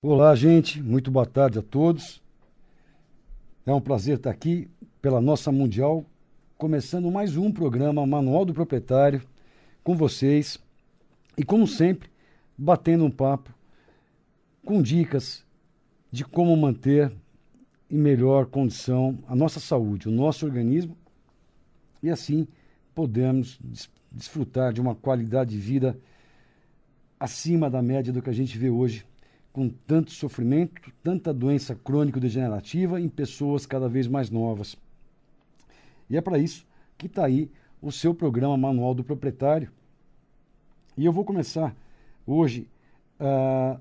Olá, gente. Muito boa tarde a todos. É um prazer estar aqui pela nossa Mundial, começando mais um programa Manual do Proprietário com vocês e, como sempre, batendo um papo com dicas de como manter em melhor condição a nossa saúde, o nosso organismo e assim podemos desfrutar de uma qualidade de vida acima da média do que a gente vê hoje, com tanto sofrimento, tanta doença crônico-degenerativa em pessoas cada vez mais novas. E é para isso que está aí o seu programa Manual do Proprietário. E eu vou começar hoje a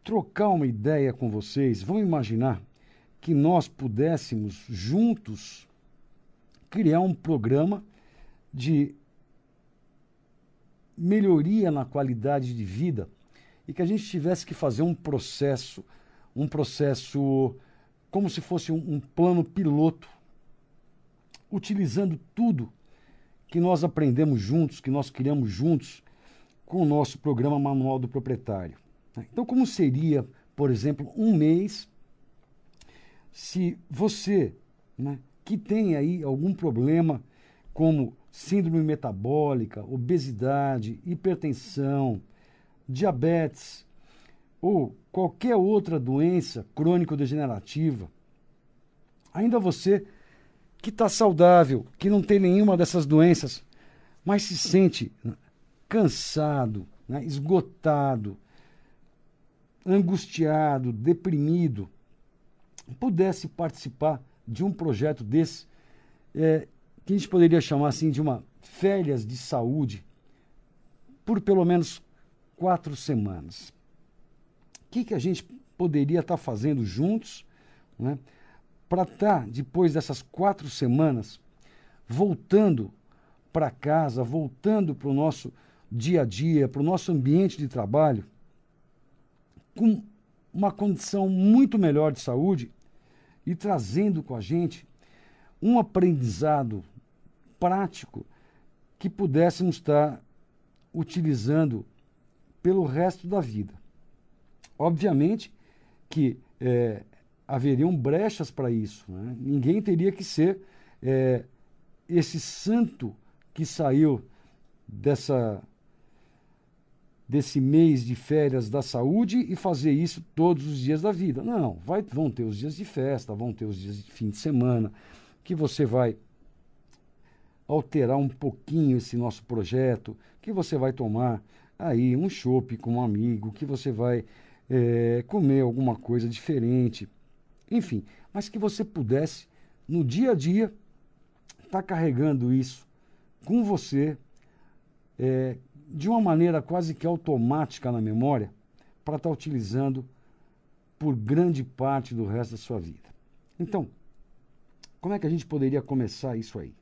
trocar uma ideia com vocês. Vamos imaginar que nós pudéssemos juntos criar um programa de melhoria na qualidade de vida e que a gente tivesse que fazer um processo como se fosse um plano piloto, utilizando tudo que nós aprendemos juntos, que nós criamos juntos com o nosso programa Manual do Proprietário. Então, como seria, por exemplo, um mês se você, que tem aí algum problema como síndrome metabólica, obesidade, hipertensão, diabetes ou qualquer outra doença crônico-degenerativa, ainda você que está saudável, que não tem nenhuma dessas doenças, mas se sente cansado, esgotado, angustiado, deprimido, pudesse participar de um projeto desse, que a gente poderia chamar assim de uma férias de saúde, por pelo menos 4 semanas. O que a gente poderia estar fazendo juntos, para estar, depois dessas 4 semanas, voltando para casa, voltando para o nosso dia a dia, para o nosso ambiente de trabalho, com uma condição muito melhor de saúde e trazendo com a gente um aprendizado prático que pudéssemos estar utilizando pelo resto da vida. Obviamente que haveriam brechas para isso, Ninguém teria que ser esse santo que saiu desse mês de férias da saúde e fazer isso todos os dias da vida. Não, vão ter os dias de festa, vão ter os dias de fim de semana, que você vai alterar um pouquinho esse nosso projeto, que você vai tomar aí um chopp com um amigo, que você vai comer alguma coisa diferente, enfim, mas que você pudesse, no dia a dia, estar carregando isso com você, de uma maneira quase que automática na memória, para estar utilizando por grande parte do resto da sua vida. Então, como é que a gente poderia começar isso aí?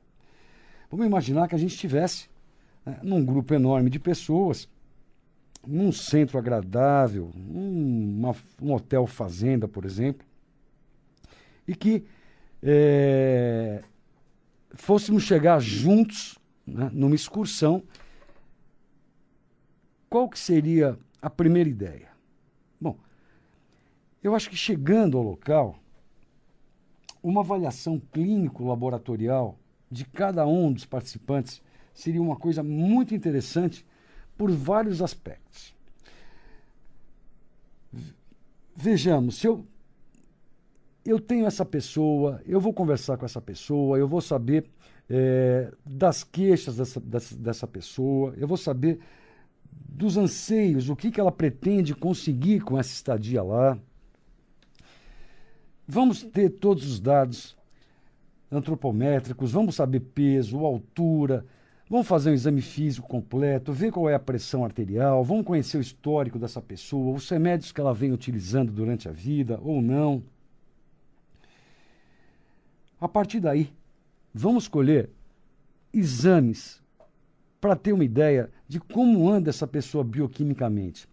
Vamos imaginar que a gente estivesse num grupo enorme de pessoas, num centro agradável, um hotel fazenda, por exemplo, e que fôssemos chegar juntos, numa excursão. Qual que seria a primeira ideia? Bom, eu acho que chegando ao local, uma avaliação clínico-laboratorial de cada um dos participantes seria uma coisa muito interessante por vários aspectos. Vejamos, se eu tenho essa pessoa, eu vou conversar com essa pessoa, eu vou saber das queixas dessa pessoa, eu vou saber dos anseios, o que ela pretende conseguir com essa estadia lá. Vamos ter todos os dados antropométricos, vamos saber peso, altura, vamos fazer um exame físico completo, ver qual é a pressão arterial, vamos conhecer o histórico dessa pessoa, os remédios que ela vem utilizando durante a vida ou não. A partir daí, vamos escolher exames para ter uma ideia de como anda essa pessoa bioquimicamente.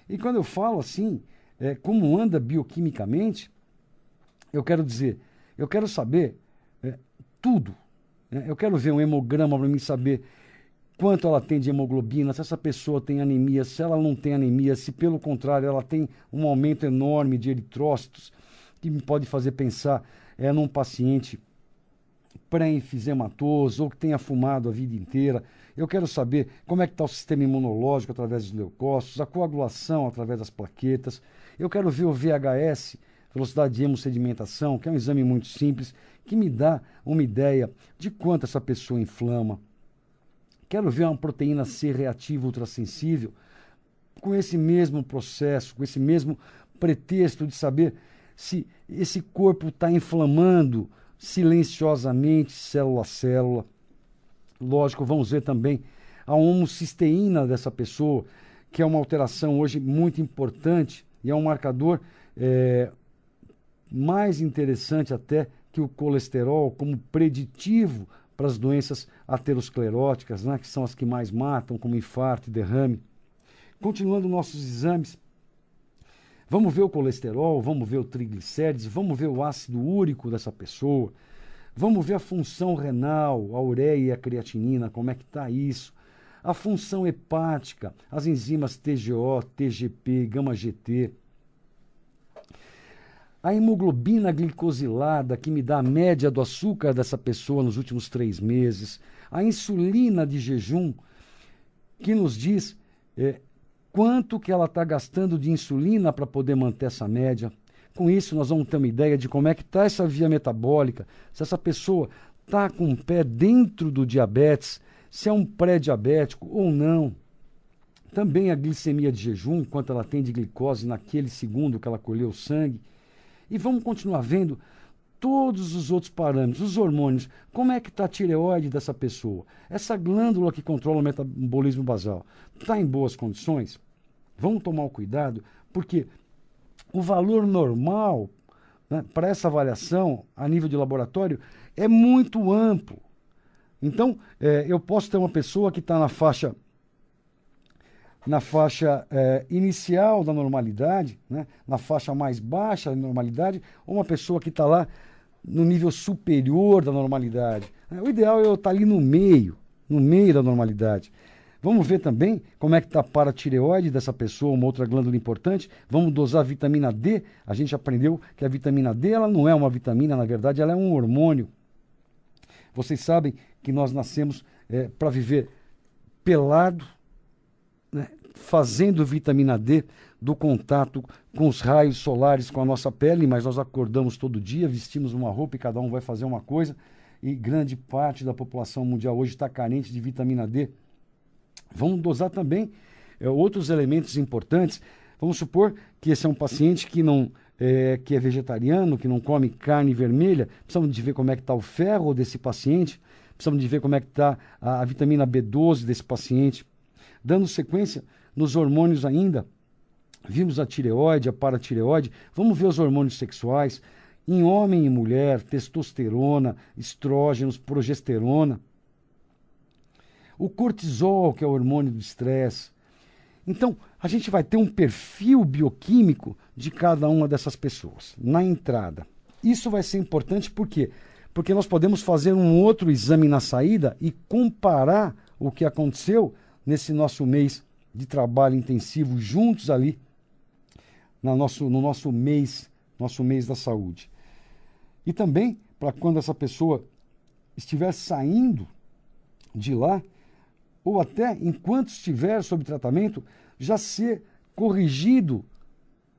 E quando eu falo assim, como anda bioquimicamente, eu quero dizer, eu quero saber tudo. Eu quero ver um hemograma para mim saber quanto ela tem de hemoglobina, se essa pessoa tem anemia, se ela não tem anemia, se pelo contrário ela tem um aumento enorme de eritrócitos, que me pode fazer pensar num paciente pré-enfisematoso ou que tenha fumado a vida inteira. Eu quero saber como é que está o sistema imunológico através dos leucócitos, a coagulação através das plaquetas. Eu quero ver o VHS, velocidade de hemossedimentação, que é um exame muito simples, que me dá uma ideia de quanto essa pessoa inflama. Quero ver uma proteína C reativa ultrassensível, com esse mesmo processo, com esse mesmo pretexto de saber se esse corpo está inflamando silenciosamente, célula a célula. Lógico, vamos ver também a homocisteína dessa pessoa, que é uma alteração hoje muito importante e é um marcador mais interessante até que o colesterol, como preditivo para as doenças ateroscleróticas, né, que são as que mais matam, como infarto e derrame. Continuando nossos exames, vamos ver o colesterol, vamos ver o triglicérides, vamos ver o ácido úrico dessa pessoa, vamos ver a função renal, a ureia e a creatinina, como é que está isso, a função hepática, as enzimas TGO, TGP, gama-GT, a hemoglobina glicosilada, que me dá a média do açúcar dessa pessoa nos últimos 3 meses, a insulina de jejum, que nos diz quanto que ela está gastando de insulina para poder manter essa média. Com isso, nós vamos ter uma ideia de como é que está essa via metabólica, se essa pessoa está com o pé dentro do diabetes, se é um pré-diabético ou não. Também a glicemia de jejum, quanto ela tem de glicose naquele segundo que ela colheu o sangue. E vamos continuar vendo todos os outros parâmetros, os hormônios, como é que está a tireoide dessa pessoa, essa glândula que controla o metabolismo basal, está em boas condições? Vamos tomar o cuidado, porque o valor normal, né, para essa avaliação a nível de laboratório é muito amplo. Então, eu posso ter uma pessoa que está na faixa inicial da normalidade, né, na faixa mais baixa da normalidade, ou uma pessoa que está lá no nível superior da normalidade. O ideal é eu estar ali no meio da normalidade. Vamos ver também como é que está a paratireoide dessa pessoa, uma outra glândula importante. Vamos dosar a vitamina D. A gente aprendeu que a vitamina D ela não é uma vitamina, na verdade ela é um hormônio. Vocês sabem que nós nascemos para viver pelado, né, fazendo vitamina D do contato com os raios solares com a nossa pele, mas nós acordamos todo dia, vestimos uma roupa e cada um vai fazer uma coisa, e grande parte da população mundial hoje está carente de vitamina D. Vamos dosar também outros elementos importantes. Vamos supor que esse é um paciente que é vegetariano, que não come carne vermelha. Precisamos de ver como é que está o ferro desse paciente, precisamos de ver como é que está a vitamina B12 desse paciente. Dando sequência nos hormônios ainda, vimos a tireoide, a paratireoide, vamos ver os hormônios sexuais, em homem e mulher, testosterona, estrógenos, progesterona. O cortisol, que é o hormônio do estresse. Então, a gente vai ter um perfil bioquímico de cada uma dessas pessoas, na entrada. Isso vai ser importante por quê? Porque nós podemos fazer um outro exame na saída e comparar o que aconteceu nesse nosso mês de trabalho intensivo juntos ali, no nosso mês da saúde. E também, para quando essa pessoa estiver saindo de lá, ou até enquanto estiver sob tratamento, já ser corrigido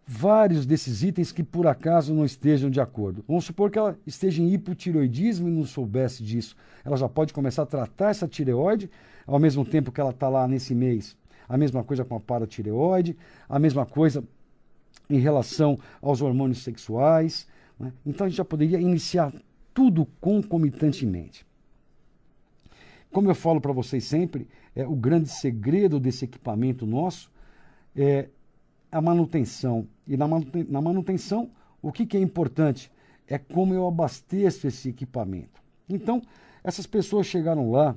vários desses itens que por acaso não estejam de acordo. Vamos supor que ela esteja em hipotireoidismo e não soubesse disso. Ela já pode começar a tratar essa tireoide, ao mesmo tempo que ela está lá nesse mês. A mesma coisa com a paratireoide, a mesma coisa em relação aos hormônios sexuais, né? Então a gente já poderia iniciar tudo concomitantemente. Como eu falo para vocês sempre, o grande segredo desse equipamento nosso é a manutenção. E na manutenção, o que é importante? É como eu abasteço esse equipamento. Então, essas pessoas chegaram lá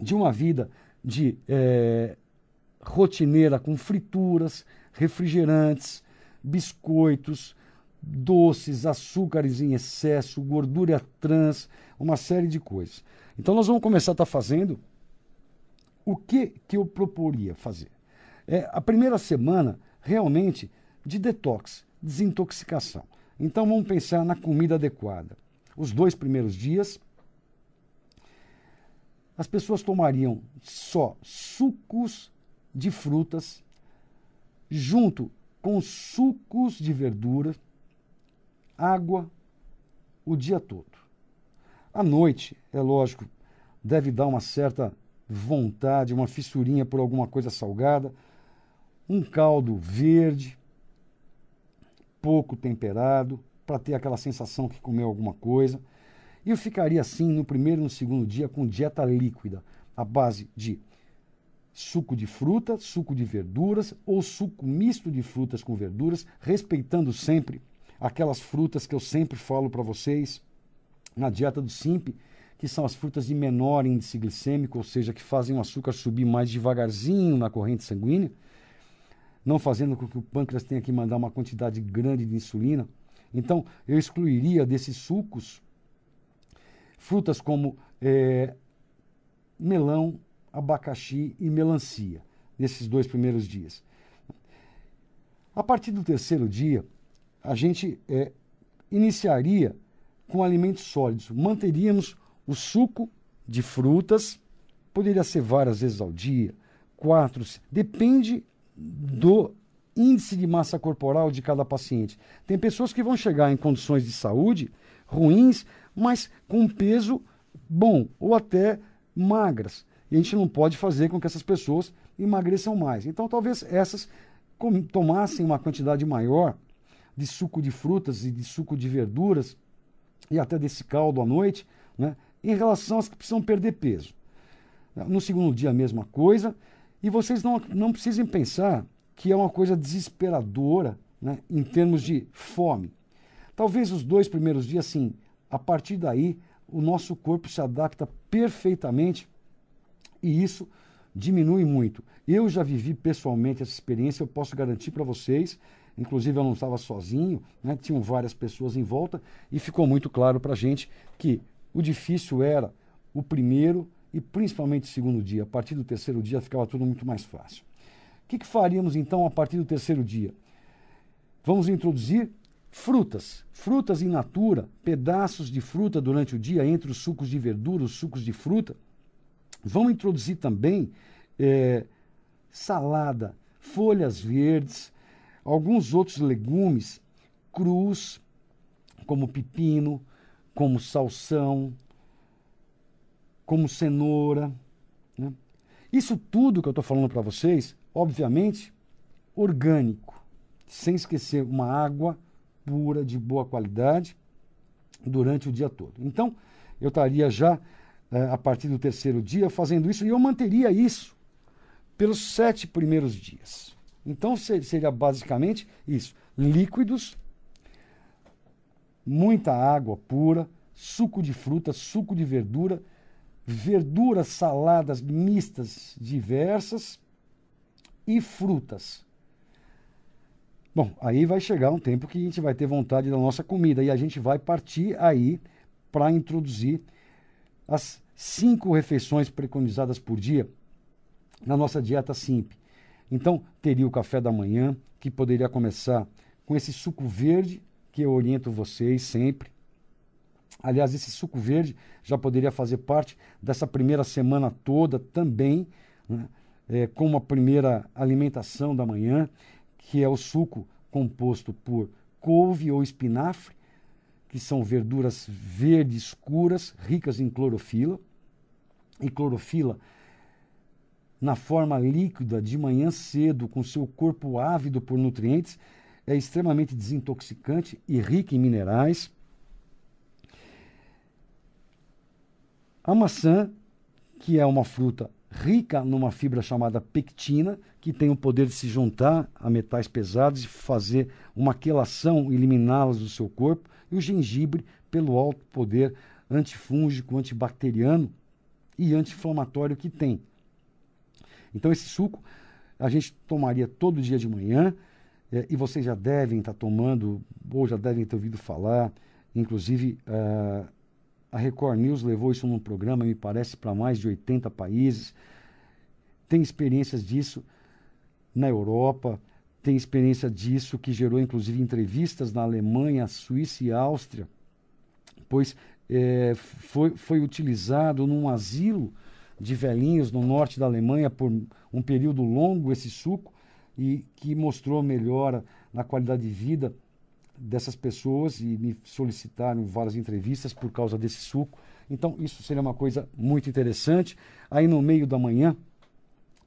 de uma vida de rotineira com frituras, refrigerantes, biscoitos, doces, açúcares em excesso, gordura trans, uma série de coisas. Então nós vamos começar a estar fazendo o que eu proporia fazer? A primeira semana, realmente, de detox, desintoxicação. Então, vamos pensar na comida adequada. Os 2 primeiros dias, as pessoas tomariam só sucos de frutas, junto com sucos de verdura, água, o dia todo. À noite, é lógico, deve dar uma certa vontade, uma fissurinha por alguma coisa salgada, um caldo verde, pouco temperado, para ter aquela sensação que comeu alguma coisa. E eu ficaria assim no primeiro e no segundo dia com dieta líquida, à base de suco de fruta, suco de verduras ou suco misto de frutas com verduras, respeitando sempre aquelas frutas que eu sempre falo para vocês na dieta do Simp, que são as frutas de menor índice glicêmico, ou seja, que fazem o açúcar subir mais devagarzinho na corrente sanguínea, não fazendo com que o pâncreas tenha que mandar uma quantidade grande de insulina. Então, eu excluiria desses sucos frutas como melão, abacaxi e melancia, nesses 2 primeiros dias. A partir do 3º dia, a gente iniciaria com alimentos sólidos. Manteríamos o suco de frutas, poderia ser várias vezes ao dia, 4, depende do índice de massa corporal de cada paciente. Tem pessoas que vão chegar em condições de saúde ruins, mas com peso bom, ou até magras. E a gente não pode fazer com que essas pessoas emagreçam mais. Então, talvez essas tomassem uma quantidade maior de suco de frutas e de suco de verduras, e até desse caldo à noite, né, em relação às que precisam perder peso. No segundo dia, a mesma coisa. E vocês não precisem pensar que é uma coisa desesperadora, né, em termos de fome. Talvez os 2 primeiros dias, sim. A partir daí, o nosso corpo se adapta perfeitamente e isso diminui muito. Eu já vivi pessoalmente essa experiência, eu posso garantir para vocês. Inclusive, eu não estava sozinho, né, tinham várias pessoas em volta e ficou muito claro para a gente que o difícil era o primeiro e principalmente o segundo dia. A partir do 3º dia ficava tudo muito mais fácil. O que faríamos então a partir do 3º dia? Vamos introduzir frutas in natura, pedaços de fruta durante o dia, entre os sucos de verdura, os sucos de fruta. Vamos introduzir também salada, folhas verdes, alguns outros legumes crus, como pepino, como salsão, como cenoura, né? Isso tudo que eu estou falando para vocês, obviamente, orgânico, sem esquecer uma água pura, de boa qualidade, durante o dia todo. Então, eu estaria já, a partir do 3º dia, fazendo isso, e eu manteria isso pelos 7 primeiros dias. Então, seria basicamente isso: líquidos, muita água pura, suco de fruta, suco de verdura, verduras saladas mistas diversas e frutas. Bom, aí vai chegar um tempo que a gente vai ter vontade da nossa comida e a gente vai partir aí para introduzir as 5 refeições preconizadas por dia na nossa dieta Simp. Então, teria o café da manhã, que poderia começar com esse suco verde, que eu oriento vocês sempre. Aliás, esse suco verde já poderia fazer parte dessa primeira semana toda também, né, como a primeira alimentação da manhã, que é o suco composto por couve ou espinafre, que são verduras verdes escuras, ricas em clorofila. E clorofila, na forma líquida, de manhã cedo, com seu corpo ávido por nutrientes, é extremamente desintoxicante e rica em minerais. A maçã, que é uma fruta rica numa fibra chamada pectina, que tem o poder de se juntar a metais pesados e fazer uma quelação e eliminá-los do seu corpo. E o gengibre, pelo alto poder antifúngico, antibacteriano e anti-inflamatório que tem. Então, esse suco a gente tomaria todo dia de manhã, e vocês já devem estar tomando, ou já devem ter ouvido falar. Inclusive, a Record News levou isso num programa, me parece, para mais de 80 países. tem experiências disso na Europa, tem experiência disso que gerou inclusive entrevistas na Alemanha, Suíça e Áustria, pois foi utilizado num asilo de velhinhos no norte da Alemanha por um período longo esse suco, e que mostrou melhora na qualidade de vida dessas pessoas, e me solicitaram várias entrevistas por causa desse suco. Então isso seria uma coisa muito interessante. Aí no meio da manhã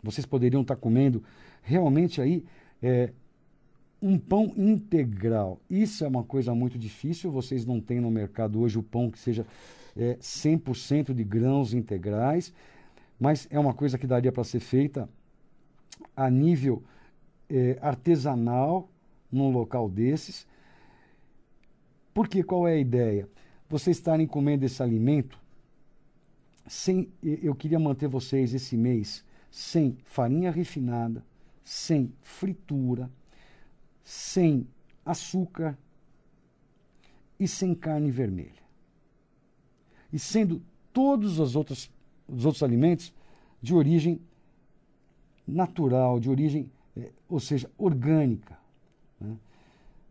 vocês poderiam estar comendo realmente aí um pão integral. Isso é uma coisa muito difícil, vocês não têm no mercado hoje o pão que seja 100% de grãos integrais, mas é uma coisa que daria para ser feita a nível artesanal num local desses. Porque qual é a ideia? Vocês estarem comendo esse alimento eu queria manter vocês esse mês sem farinha refinada, sem fritura, sem açúcar e sem carne vermelha. E sendo todos os outros alimentos de origem natural, de origem, ou seja, orgânica, né?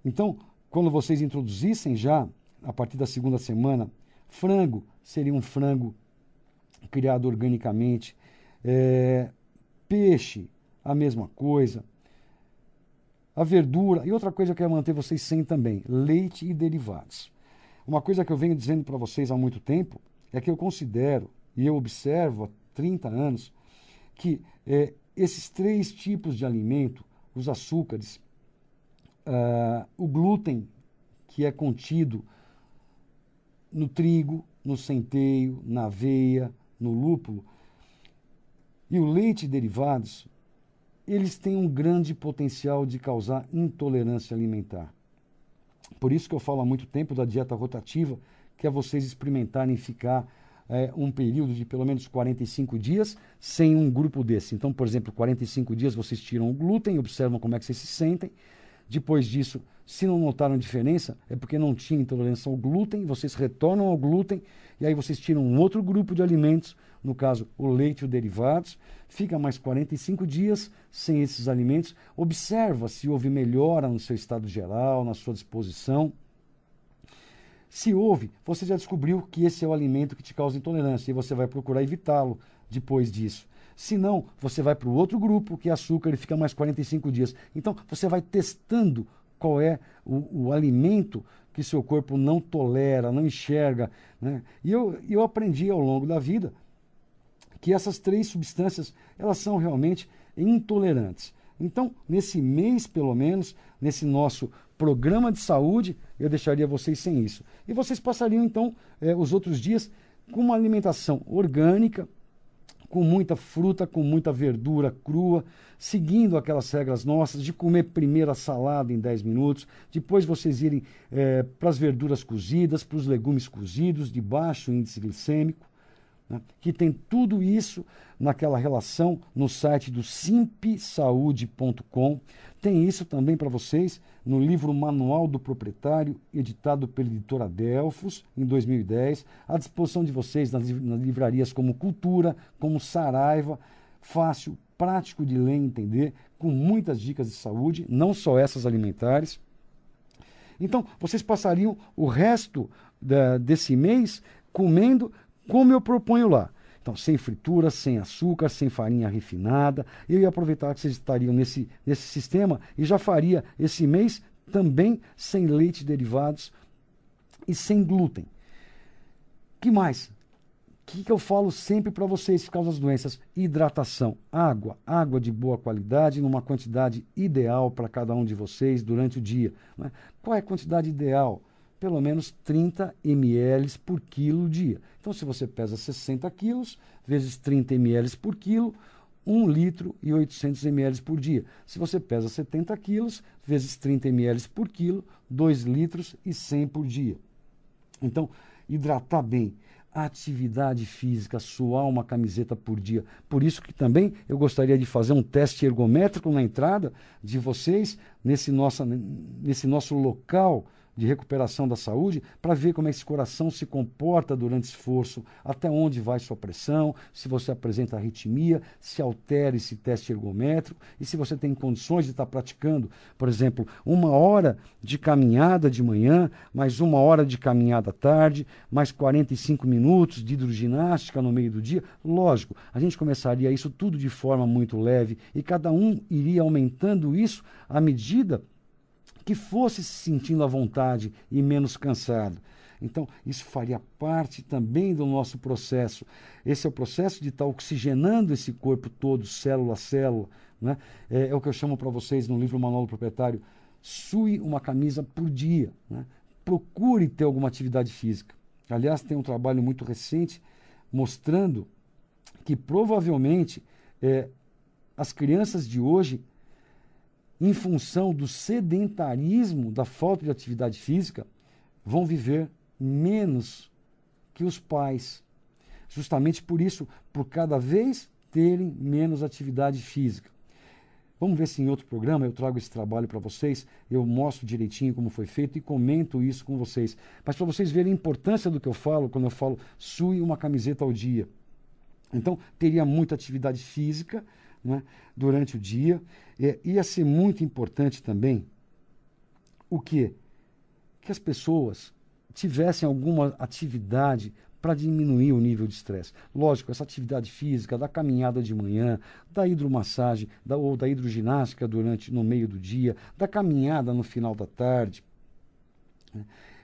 Então, quando vocês introduzissem já, a partir da segunda semana, frango, seria um frango criado organicamente, peixe, a mesma coisa, a verdura, e outra coisa que eu quero manter vocês sem também, leite e derivados. Uma coisa que eu venho dizendo para vocês há muito tempo, é que eu considero, e eu observo há 30 anos, que esses 3 tipos de alimento, os açúcares, o glúten, que é contido no trigo, no centeio, na aveia, no lúpulo, e o leite e derivados, eles têm um grande potencial de causar intolerância alimentar. Por isso que eu falo há muito tempo da dieta rotativa, que é vocês experimentarem ficar um período de pelo menos 45 dias sem um grupo desse. Então, por exemplo, 45 dias vocês tiram o glúten, observam como é que vocês se sentem. Depois disso, se não notaram diferença, é porque não tinha intolerância ao glúten, vocês retornam ao glúten, e aí vocês tiram um outro grupo de alimentos, no caso, o leite e os derivados, fica mais 45 dias sem esses alimentos, observa se houve melhora no seu estado geral, na sua disposição. Se houve, você já descobriu que esse é o alimento que te causa intolerância, e você vai procurar evitá-lo depois disso. Se não, você vai para o outro grupo, que é açúcar, e fica mais 45 dias. Então, você vai testando qual é o alimento que seu corpo não tolera, não enxerga, né? E eu aprendi ao longo da vida que essas 3 substâncias, elas são realmente intolerantes. Então, nesse mês, pelo menos, nesse nosso programa de saúde, eu deixaria vocês sem isso. E vocês passariam, então, os outros dias com uma alimentação orgânica, com muita fruta, com muita verdura crua, seguindo aquelas regras nossas de comer primeiro a salada em 10 minutos, depois vocês irem para as verduras cozidas, para os legumes cozidos, de baixo índice glicêmico, né, que tem tudo isso naquela relação no site do simpsaude.com. Tem isso também para vocês no livro Manual do Proprietário, editado pela editora Delfos, em 2010, à disposição de vocês nas livrarias como Cultura, como Saraiva, fácil, prático de ler e entender, com muitas dicas de saúde, não só essas alimentares. Então, vocês passariam o resto desse mês comendo como eu proponho lá. Então, sem fritura, sem açúcar, sem farinha refinada. Eu ia aproveitar que vocês estariam nesse sistema e já faria esse mês também sem leite e derivados e sem glúten. Que mais? O que eu falo sempre para vocês por causa das doenças? Hidratação. Água de boa qualidade, numa quantidade ideal para cada um de vocês durante o dia, né? Qual é a quantidade ideal? Pelo menos 30 ml por quilo dia. Então, se você pesa 60 quilos, vezes 30 ml por quilo, 1 litro e 800 ml por dia. Se você pesa 70 quilos, vezes 30 ml por quilo, 2 litros e 100 por dia. Então, hidratar bem, atividade física, suar uma camiseta por dia. Por isso que também eu gostaria de fazer um teste ergométrico na entrada de vocês, nesse nosso local de recuperação da saúde para ver como esse coração se comporta durante o esforço, até onde vai sua pressão, se você apresenta arritmia, se altera esse teste ergométrico e se você tem condições de estar praticando, por exemplo, 1 hora de caminhada de manhã, mais 1 hora de caminhada à tarde, mais 45 minutos de hidroginástica no meio do dia. Lógico, a gente começaria isso tudo de forma muito leve e cada um iria aumentando isso à medida que fosse se sentindo à vontade e menos cansado. Então, isso faria parte também do nosso processo. Esse é o processo de estar oxigenando esse corpo todo, célula a célula. Né? É o que eu chamo para vocês no livro Manual do Proprietário, sue uma camisa por dia. Né? Procure ter alguma atividade física. Aliás, tem um trabalho muito recente mostrando que provavelmente as crianças de hoje, em função do sedentarismo, da falta de atividade física, vão viver menos que os pais. Justamente por isso, por cada vez terem menos atividade física. Vamos ver se em outro programa eu trago esse trabalho para vocês, eu mostro direitinho como foi feito e comento isso com vocês. Mas para vocês verem a importância do que eu falo, quando eu falo sue uma camiseta ao dia. Então, teria muita atividade física, né, durante o dia. Ia ser muito importante também o quê? Que as pessoas tivessem alguma atividade para diminuir o nível de estresse. Lógico, essa atividade física, da caminhada de manhã, da hidromassagem, ou da hidroginástica no meio do dia, da caminhada no final da tarde.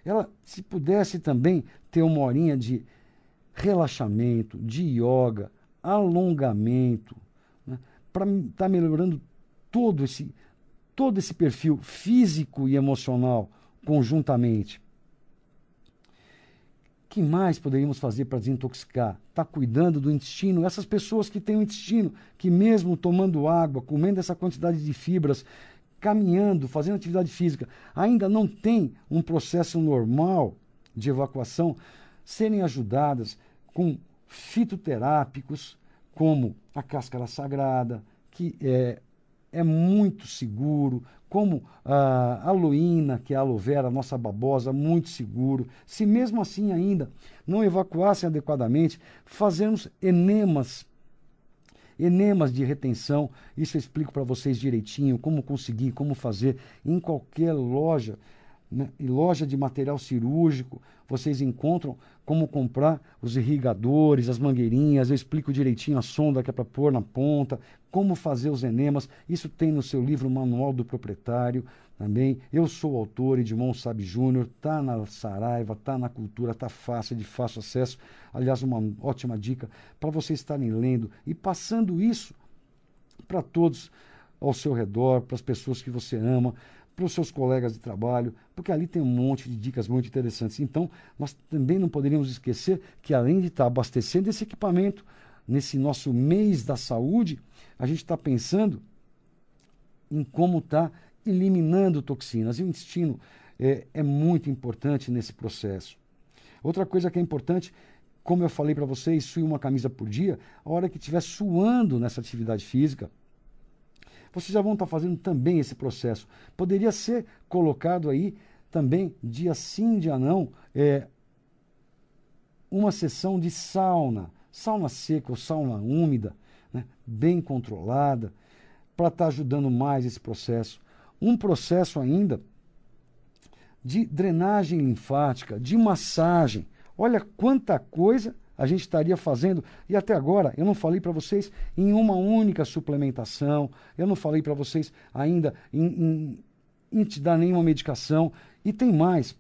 Ela, se pudesse também ter 1 horinha de relaxamento, de yoga, alongamento, né, para estar melhorando todo esse perfil físico e emocional conjuntamente. O que mais poderíamos fazer para desintoxicar? Está cuidando do intestino? Essas pessoas que têm o intestino, que mesmo tomando água, comendo essa quantidade de fibras, caminhando, fazendo atividade física, ainda não tem um processo normal de evacuação, serem ajudadas com fitoterápicos, como a cáscara sagrada, que é muito seguro, como a aloína, que é a aloe vera, a nossa babosa, muito seguro. Se mesmo assim ainda não evacuassem adequadamente, fazermos enemas de retenção. Isso eu explico para vocês direitinho, como conseguir, como fazer em qualquer loja, né? Em loja de material cirúrgico, vocês encontram como comprar os irrigadores, as mangueirinhas, eu explico direitinho a sonda que é para pôr na ponta, como fazer os enemas. Isso tem no seu livro Manual do Proprietário também. Eu sou o autor, Edmond Sabe Júnior, está na Saraiva, está na Cultura, está fácil, de fácil acesso. Aliás, uma ótima dica para vocês estarem lendo e passando isso para todos ao seu redor, para as pessoas que você ama, para os seus colegas de trabalho, porque ali tem um monte de dicas muito interessantes. Então, nós também não poderíamos esquecer que, além de estar abastecendo esse equipamento, nesse nosso mês da saúde, a gente está pensando em como está eliminando toxinas. E o intestino é muito importante nesse processo. Outra coisa que é importante, como eu falei para vocês, sue uma camisa por dia, a hora que estiver suando nessa atividade física, vocês já vão estar fazendo também esse processo. Poderia ser colocado aí também, dia sim, dia não, uma sessão de sauna seca ou sauna úmida, né, bem controlada, para estar ajudando mais esse processo. Um processo ainda de drenagem linfática, de massagem. Olha quanta coisa a gente estaria fazendo, e até agora eu não falei para vocês em uma única suplementação, eu não falei para vocês ainda em te dar nenhuma medicação, e tem mais.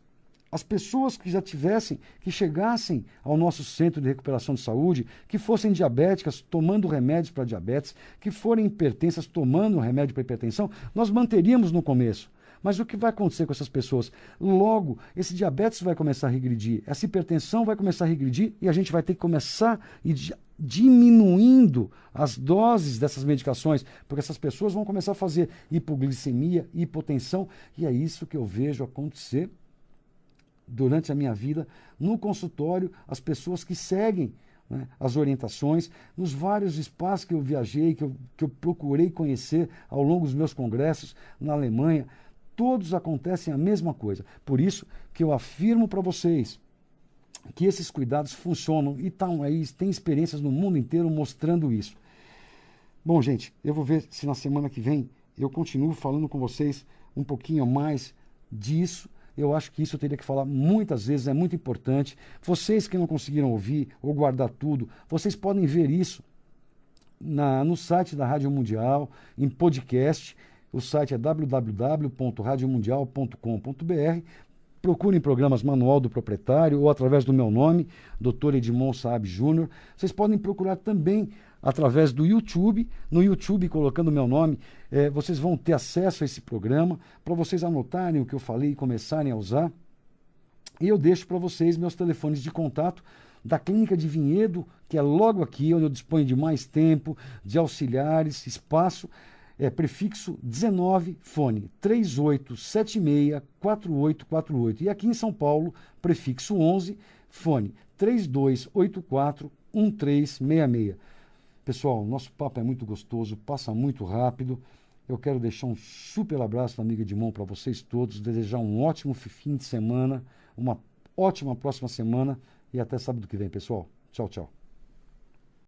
As pessoas que já tivessem, que chegassem ao nosso centro de recuperação de saúde, que fossem diabéticas tomando remédios para diabetes, que forem hipertensas tomando remédio para hipertensão, nós manteríamos no começo. Mas o que vai acontecer com essas pessoas? Logo, esse diabetes vai começar a regredir, essa hipertensão vai começar a regredir e a gente vai ter que começar diminuindo as doses dessas medicações, porque essas pessoas vão começar a fazer hipoglicemia, hipotensão, e é isso que eu vejo acontecer durante a minha vida no consultório, as pessoas que seguem, né, as orientações, nos vários espaços que eu viajei, que eu procurei conhecer ao longo dos meus congressos na Alemanha. todos acontecem a mesma coisa. Por isso que eu afirmo para vocês que esses cuidados funcionam e estão aí, tem experiências no mundo inteiro mostrando isso. Bom, gente, eu vou ver se na semana que vem eu continuo falando com vocês um pouquinho mais disso. Eu acho que isso eu teria que falar muitas vezes, é muito importante. Vocês que não conseguiram ouvir ou guardar tudo, vocês podem ver isso no site da Rádio Mundial, em podcast. O site é www.radiomundial.com.br. Procurem programas Manual do Proprietário ou através do meu nome, Dr. Edmond Saab Júnior. Vocês podem procurar também através do YouTube. No YouTube, colocando o meu nome, vocês vão ter acesso a esse programa para vocês anotarem o que eu falei e começarem a usar. E eu deixo para vocês meus telefones de contato da Clínica de Vinhedo, que é logo aqui, onde eu disponho de mais tempo, de auxiliares, espaço. Prefixo 19, fone 3876-4848. E aqui em São Paulo, prefixo 11, fone 3284-1366. Pessoal, nosso papo é muito gostoso, passa muito rápido. Eu quero deixar um super abraço da amiga Edmond para vocês todos, desejar um ótimo fim de semana, uma ótima próxima semana e até sábado que vem, pessoal. Tchau, tchau.